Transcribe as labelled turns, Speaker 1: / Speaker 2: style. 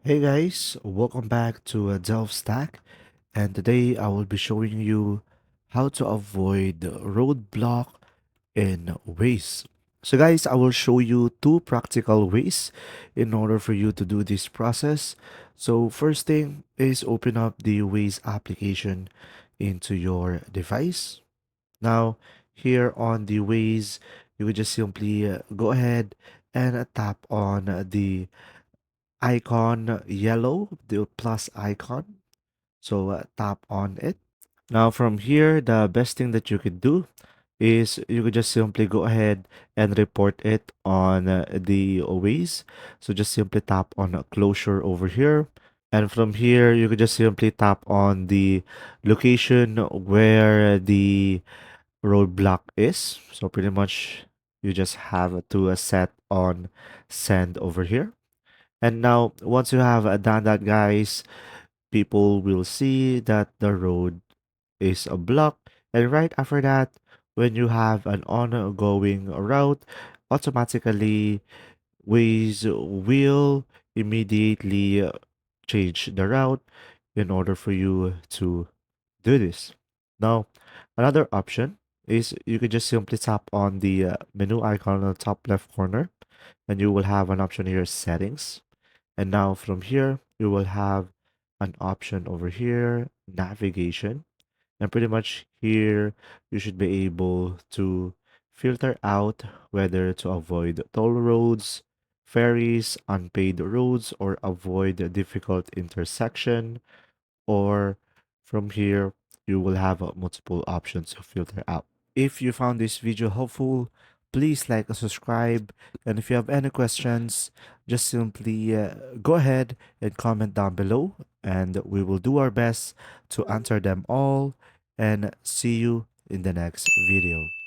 Speaker 1: Hey guys, welcome back to DelftStack, and today I will be showing you how to avoid roadblock in Waze. So guys, I will show you two practical ways in order for you to do this process. So first thing is open up the Waze application into your device. Now, here on the Waze, you would just simply go ahead and tap on the icon yellow, the plus icon. So tap on it. Now from here, the best thing that you could do is you could just simply go ahead and report it on the Waze. So just simply tap on closure over here. And from here, you could just simply tap on the location where the roadblock is. So pretty much you just have to set on send over here. And now, once you have done that, guys, people will see that the road is a block. And right after that, when you have an ongoing route, automatically Waze will immediately change the route in order for you to do this. Now, another option is you could just simply tap on the menu icon on the top left corner, and you will have an option here, settings. And now from here, you will have an option over here, navigation. And pretty much here, you should be able to filter out whether to avoid toll roads, ferries, unpaid roads, or avoid a difficult intersection. Or from here, you will have multiple options to filter out. If you found this video helpful, please like and subscribe. And if you have any questions, just simply go ahead and comment down below, and we will do our best to answer them all. And see you in the next video.